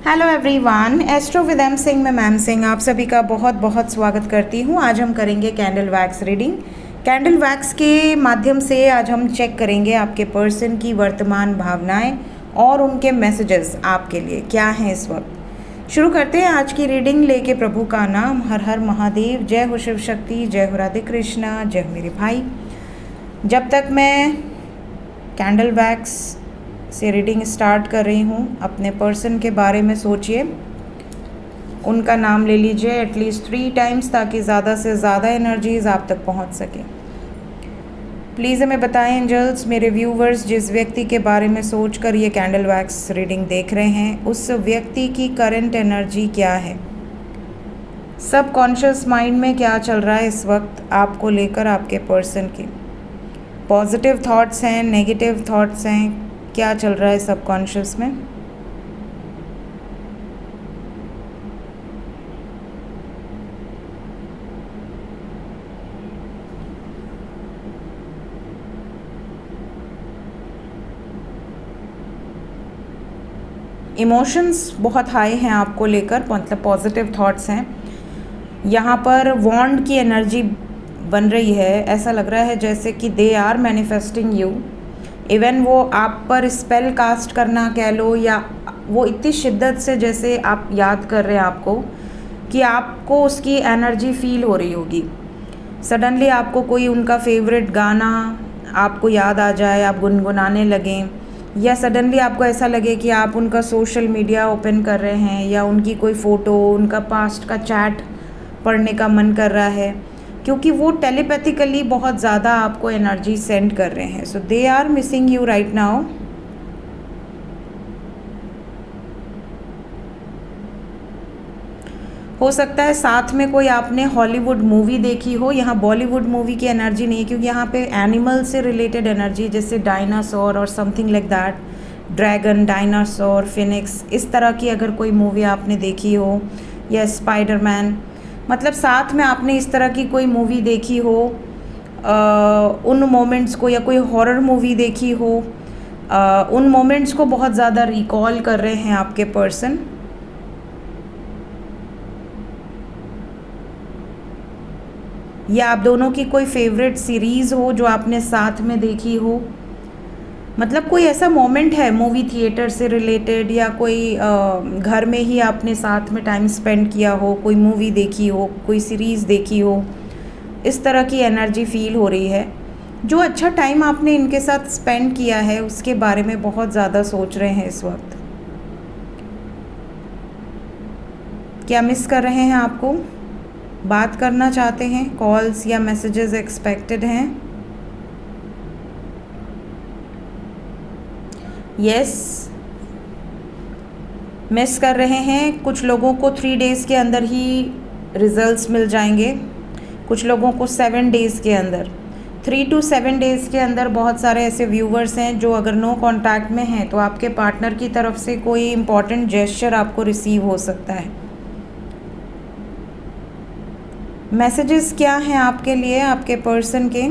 Hello everyone, astro with M Singh में ma'am Singh आप सभी का बहुत बहुत स्वागत करती हूँ। आज हम करेंगे candle wax reading. Candle wax के माध्यम से आज हम चेक करेंगे आपके पर्सन की वर्तमान भावनाएं और उनके मैसेजेस आपके लिए क्या हैं इस वक्त। शुरू करते हैं आज की रीडिंग लेके प्रभु का नाम। हर हर महादेव, जय हो शिव शक्ति, जय हो राधे कृष्णा, जय हो मेरे भाई। जब तक मैं कैंडल वैक्स से रीडिंग स्टार्ट कर रही हूँ, अपने पर्सन के बारे में सोचिए, उनका नाम ले लीजिए एटलीस्ट 3 टाइम्स ताकि ज़्यादा से ज़्यादा एनर्जीज आप तक पहुँच सके। प्लीज़ हमें बताएं एंजल्स, मेरे व्यूवर्स जिस व्यक्ति के बारे में सोच कर ये कैंडल वैक्स रीडिंग देख रहे हैं, उस व्यक्ति की करंट एनर्जी क्या है, सबकॉन्शियस माइंड में क्या चल रहा है इस वक्त आपको लेकर, आपके पर्सन की पॉजिटिव थॉट्स हैं, नेगेटिव थॉट्स हैं, क्या चल रहा है सबकॉन्शियस में। इमोशंस बहुत हाई हैं आपको लेकर, मतलब पॉजिटिव थॉट्स हैं। यहाँ पर वॉन्ड की एनर्जी बन रही है। ऐसा लग रहा है जैसे कि they are manifesting you. Even वो आप पर स्पेल कास्ट करना कह लो, या वो इतनी शिद्दत से जैसे आप याद कर रहे हैं आपको कि आपको उसकी एनर्जी फील हो रही होगी। सडनली आपको कोई उनका फेवरेट गाना आपको याद आ जाए, आप गुनगुनाने लगें, या सडनली आपको ऐसा लगे कि आप उनका सोशल मीडिया ओपन कर रहे हैं, या उनकी कोई फ़ोटो, उनका पास्ट का चैट पढ़ने का मन कर रहा है, क्योंकि वो टेलीपैथिकली बहुत ज़्यादा आपको एनर्जी सेंड कर रहे हैं। So they are missing you right now. हो सकता है साथ में कोई आपने हॉलीवुड मूवी देखी हो। यहाँ बॉलीवुड मूवी की एनर्जी नहीं है, क्योंकि यहाँ पे एनिमल से रिलेटेड एनर्जी, जैसे डायनासोर और something like that, dragon, dinosaur, Phoenix, इस तरह की अगर कोई मूवी आपने देखी हो, या स्पाइडरमैन, मतलब साथ में आपने इस तरह की कोई मूवी देखी हो, उन मोमेंट्स को, या कोई हॉरर मूवी देखी हो, उन मोमेंट्स को बहुत ज़्यादा रिकॉल कर रहे हैं आपके पर्सन। या आप दोनों की कोई फेवरेट सीरीज़ हो जो आपने साथ में देखी हो, मतलब कोई ऐसा मोमेंट है मूवी थिएटर से रिलेटेड, या कोई घर में ही आपने साथ में टाइम स्पेंड किया हो, कोई मूवी देखी हो, कोई सीरीज़ देखी हो, इस तरह की एनर्जी फील हो रही है। जो अच्छा टाइम आपने इनके साथ स्पेंड किया है उसके बारे में बहुत ज़्यादा सोच रहे हैं इस वक्त। क्या मिस कर रहे हैं आपको, बात करना चाहते हैं, कॉल्स या मैसेजेस एक्सपेक्टेड हैं। यस, मिस कर रहे हैं। कुछ लोगों को 3 डेज़ के अंदर ही रिजल्ट्स मिल जाएंगे, कुछ लोगों को 7 डेज़ के अंदर। 3 to 7 डेज़ के अंदर बहुत सारे ऐसे व्यूवर्स हैं जो अगर नो कांटेक्ट में हैं तो आपके पार्टनर की तरफ से कोई इम्पॉर्टेंट जेस्चर आपको रिसीव हो सकता है। मैसेजेस क्या हैं आपके लिए, आपके पर्सन के।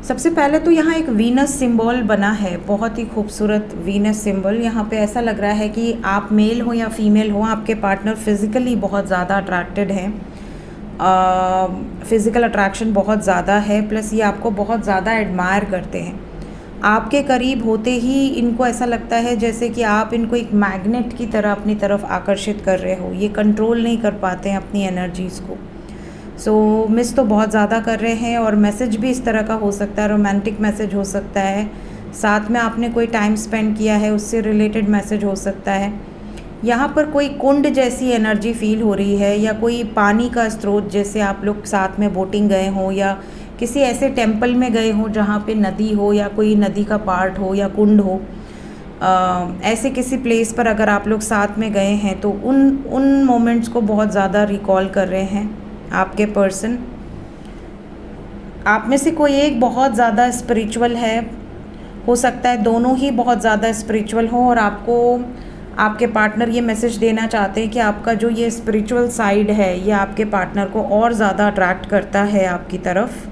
सबसे पहले तो यहाँ एक वीनस सिंबल बना है, बहुत ही खूबसूरत वीनस सिंबल। यहाँ पे ऐसा लग रहा है कि आप मेल हो या फीमेल हो, आपके पार्टनर फिज़िकली बहुत ज़्यादा अट्रैक्टेड हैं, फ़िज़िकल अट्रैक्शन बहुत ज़्यादा है, प्लस ये आपको बहुत ज़्यादा एडमायर करते हैं। आपके करीब होते ही इनको ऐसा लगता है जैसे कि आप इनको एक मैग्नेट की तरह अपनी तरफ आकर्षित कर रहे हो। ये कंट्रोल नहीं कर पाते हैं अपनी एनर्जीज़ को। सो मिस तो बहुत ज़्यादा कर रहे हैं। और मैसेज भी इस तरह का हो सकता है, रोमांटिक मैसेज हो सकता है, साथ में आपने कोई टाइम स्पेंड किया है उससे रिलेटेड मैसेज हो सकता है। यहाँ पर कोई कुंड जैसी एनर्जी फील हो रही है, या कोई पानी का स्रोत, जैसे आप लोग साथ में बोटिंग गए हों, या किसी ऐसे टेम्पल में गए हों जहाँ पे नदी हो, या कोई नदी का पार्ट हो, या कुंड हो, ऐसे किसी प्लेस पर अगर आप लोग साथ में गए हैं तो उन मोमेंट्स को बहुत ज़्यादा रिकॉल कर रहे हैं आपके पर्सन। आप में से कोई एक बहुत ज़्यादा स्पिरिचुअल है, हो सकता है दोनों ही बहुत ज़्यादा स्पिरिचुअल हो, और आपको आपके पार्टनर ये मैसेज देना चाहते हैं कि आपका जो ये स्पिरिचुअल साइड है ये आपके पार्टनर को और ज़्यादा अट्रैक्ट करता है आपकी तरफ।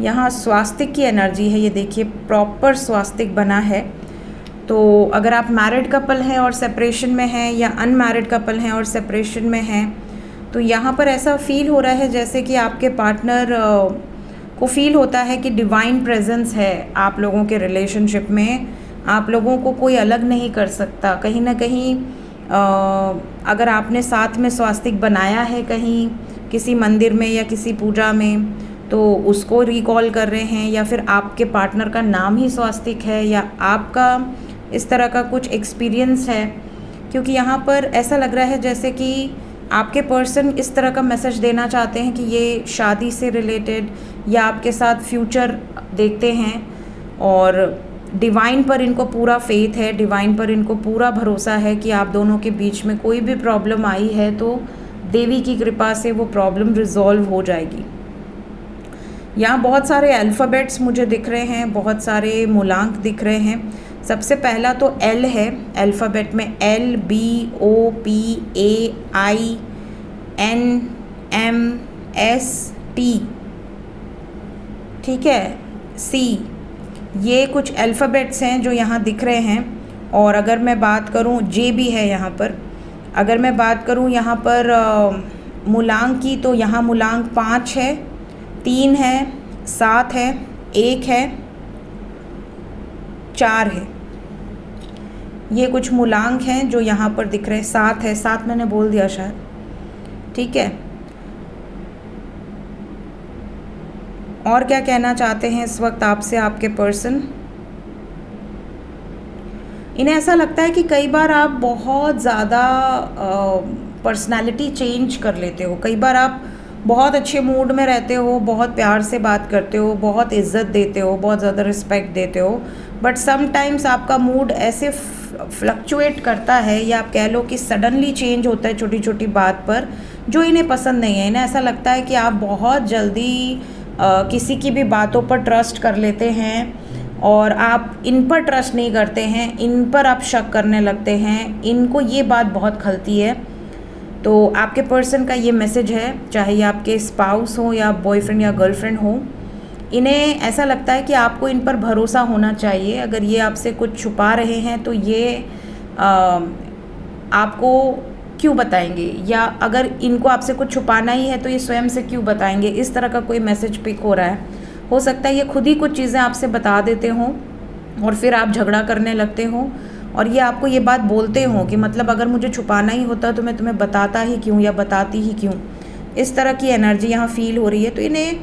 यहाँ स्वास्तिक की एनर्जी है, ये देखिए प्रॉपर स्वास्तिक बना है। तो अगर आप मैरिड कपल हैं और सेपरेशन में हैं या अनमैरिड कपल हैं और सेपरेशन में हैं, तो यहाँ पर ऐसा फील हो रहा है जैसे कि आपके पार्टनर को फील होता है कि डिवाइन प्रेजेंस है आप लोगों के रिलेशनशिप में, आप लोगों को कोई अलग नहीं कर सकता। कहीं ना कहीं अगर आपने साथ में स्वास्तिक बनाया है कहीं किसी मंदिर में या किसी पूजा में, तो उसको रिकॉल कर रहे हैं, या फिर आपके पार्टनर का नाम ही स्वास्तिक है, या आपका इस तरह का कुछ एक्सपीरियंस है। क्योंकि यहाँ पर ऐसा लग रहा है जैसे कि आपके पर्सन इस तरह का मैसेज देना चाहते हैं कि ये शादी से रिलेटेड या आपके साथ फ्यूचर देखते हैं, और डिवाइन पर इनको पूरा फेथ है, डिवाइन पर इनको पूरा भरोसा है कि आप दोनों के बीच में कोई भी प्रॉब्लम आई है तो देवी की कृपा से वो प्रॉब्लम रिजॉल्व हो जाएगी। यहाँ बहुत सारे अल्फ़ाबेट्स मुझे दिख रहे हैं, बहुत सारे मूलांक दिख रहे हैं। सबसे पहला तो एल है, अल्फ़ाबेट में L B O P A I N M S T, ठीक है, C, ये कुछ अल्फ़ाबेट्स हैं जो यहाँ दिख रहे हैं। और अगर मैं बात करूँ, J भी है यहाँ पर। अगर मैं बात करूँ यहाँ पर मूलांक की, तो यहाँ मूलांक 5 है, 3 है, 7 है, 1 है, 4 है। ये कुछ मूलांक हैं जो यहाँ पर दिख रहे हैं। 7 है, 7 मैंने बोल दिया शायद, ठीक है। और क्या कहना चाहते हैं इस वक्त आपसे आपके पर्सन? इन्हें ऐसा लगता है कि कई बार आप बहुत ज़्यादा पर्सनालिटी चेंज कर लेते हो। कई बार आप बहुत अच्छे मूड में रहते हो, बहुत प्यार से बात करते हो, बहुत इज्जत देते हो, बहुत ज़्यादा रिस्पेक्ट देते हो, बट समटाइम्स आपका मूड ऐसे फ्लक्चुएट करता है, या आप कह लो कि सडनली चेंज होता है छोटी छोटी बात पर, जो इन्हें पसंद नहीं है। इन्हें ऐसा लगता है कि आप बहुत जल्दी किसी की भी बातों पर ट्रस्ट कर लेते हैं, और आप इन पर ट्रस्ट नहीं करते हैं, इन पर आप शक करने लगते हैं। इनको ये बात बहुत खलती है। तो आपके पर्सन का ये मैसेज है, चाहे ये आपके स्पाउस हो या बॉयफ्रेंड या गर्लफ्रेंड हो, इन्हें ऐसा लगता है कि आपको इन पर भरोसा होना चाहिए। अगर ये आपसे कुछ छुपा रहे हैं तो ये आपको क्यों बताएंगे, या अगर इनको आपसे कुछ छुपाना ही है तो ये स्वयं से क्यों बताएंगे। इस तरह का कोई मैसेज पिक हो रहा है। हो सकता है ये खुद ही कुछ चीज़ें आपसे बता देते हों और फिर आप झगड़ा करने लगते हों, और ये आपको ये बात बोलते हों कि मतलब अगर मुझे छुपाना ही होता तो मैं तुम्हें बताता ही क्यों या बताती ही क्यों। इस तरह की एनर्जी यहाँ फील हो रही है। तो इन्हें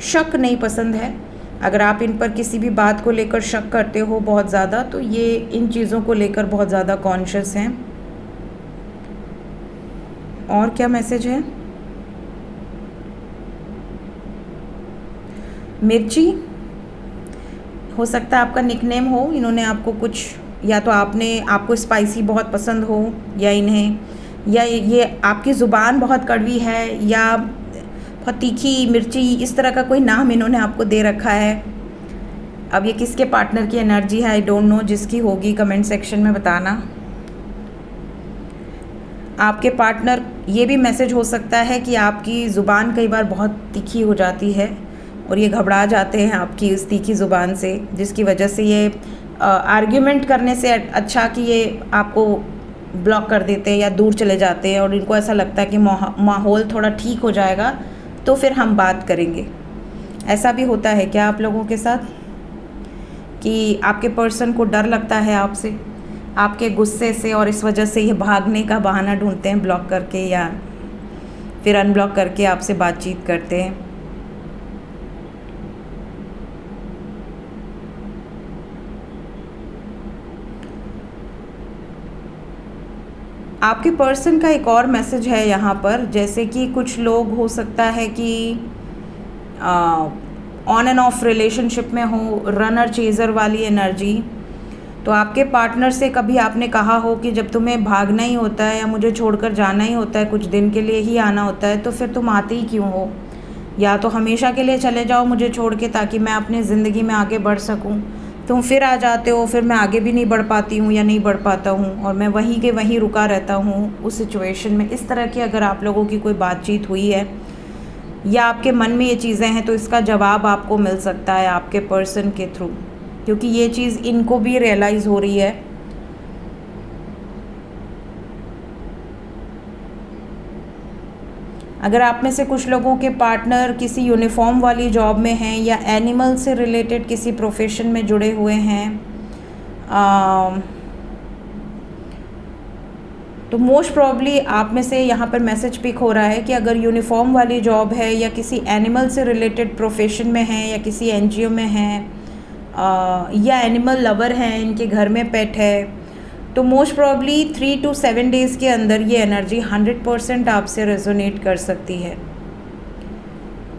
शक नहीं पसंद है। अगर आप इन पर किसी भी बात को लेकर शक करते हो बहुत ज़्यादा, तो ये इन चीज़ों को लेकर बहुत ज़्यादा कॉन्शियस हैं। और क्या मैसेज है? मिर्ची, हो सकता है आपका निकनेम हो। इन्होंने आपको कुछ, या तो आपको स्पाइसी बहुत पसंद हो, या इन्हें, या ये आपकी ज़ुबान बहुत कड़वी है, या बहुत तीखी मिर्ची, इस तरह का कोई नाम इन्होंने आपको दे रखा है। अब ये किसके पार्टनर की एनर्जी है आई डोंट नो। जिसकी होगी कमेंट सेक्शन में बताना। आपके पार्टनर, ये भी मैसेज हो सकता है कि आपकी ज़ुबान कई बार बहुत तीखी हो जाती है और ये घबरा जाते हैं आपकी इस तीखी ज़ुबान से, जिसकी वजह से ये आर्ग्यूमेंट करने से अच्छा कि ये आपको ब्लॉक कर देते हैं या दूर चले जाते हैं, और इनको ऐसा लगता है कि माहौल थोड़ा ठीक हो जाएगा तो फिर हम बात करेंगे। ऐसा भी होता है क्या आप लोगों के साथ कि आपके पर्सन को डर लगता है आपसे, आपके गुस्से से, और इस वजह से ये भागने का बहाना ढूंढते हैं ब्लॉक करके या फिर अनब्लॉक करके आपसे बातचीत करते हैं? आपके पर्सन का एक और मैसेज है यहाँ पर, जैसे कि कुछ लोग हो सकता है कि ऑन एंड ऑफ रिलेशनशिप में हो, रनर चेज़र वाली एनर्जी। तो आपके पार्टनर से कभी आपने कहा हो कि जब तुम्हें भागना ही होता है या मुझे छोड़कर जाना ही होता है, कुछ दिन के लिए ही आना होता है, तो फिर तुम आते ही क्यों हो, या तो हमेशा के लिए चले जाओ मुझे छोड़ के ताकि मैं अपनी ज़िंदगी में आगे बढ़ सकूं। तुम फिर आ जाते हो, फिर मैं आगे भी नहीं बढ़ पाती हूँ या नहीं बढ़ पाता हूँ, और मैं वहीं के वहीं रुका रहता हूँ उस सिचुएशन में। इस तरह की अगर आप लोगों की कोई बातचीत हुई है या आपके मन में ये चीज़ें हैं तो इसका जवाब आपको मिल सकता है आपके पर्सन के थ्रू, क्योंकि ये चीज़ इनको भी रियलाइज़ हो रही है। अगर आप में से कुछ लोगों के पार्टनर किसी यूनिफॉर्म वाली जॉब में हैं या एनिमल से रिलेटेड किसी प्रोफेशन में जुड़े हुए हैं, तो मोस्ट प्रॉब्ली आप में से यहाँ पर मैसेज पिक हो रहा है कि अगर यूनिफॉर्म वाली जॉब है या किसी एनिमल से रिलेटेड प्रोफेशन में है या किसी एनजीओ में है या एनिमल लवर हैं, इनके घर में पेट है, तो मोस्ट प्रॉब्ली 3 to 7 डेज़ के अंदर ये एनर्जी 100% आपसे रेजोनेट कर सकती है।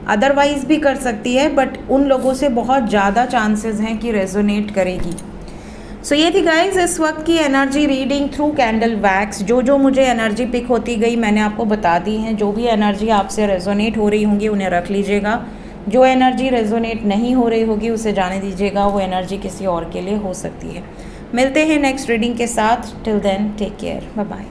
अदरवाइज़ भी कर सकती है, बट उन लोगों से बहुत ज़्यादा चांसेस हैं कि रेजोनेट करेगी। सो ये थी गाइज इस वक्त की energy reading through candle wax. जो मुझे एनर्जी पिक होती गई मैंने आपको बता दी हैं। जो भी एनर्जी आपसे रेजोनेट हो रही होंगी उन्हें रख लीजिएगा, जो एनर्जी रेजोनेट नहीं हो रही होगी उसे जाने दीजिएगा, वो एनर्जी किसी और के लिए हो सकती है। मिलते हैं नेक्स्ट रीडिंग के साथ। Till then take care, bye bye.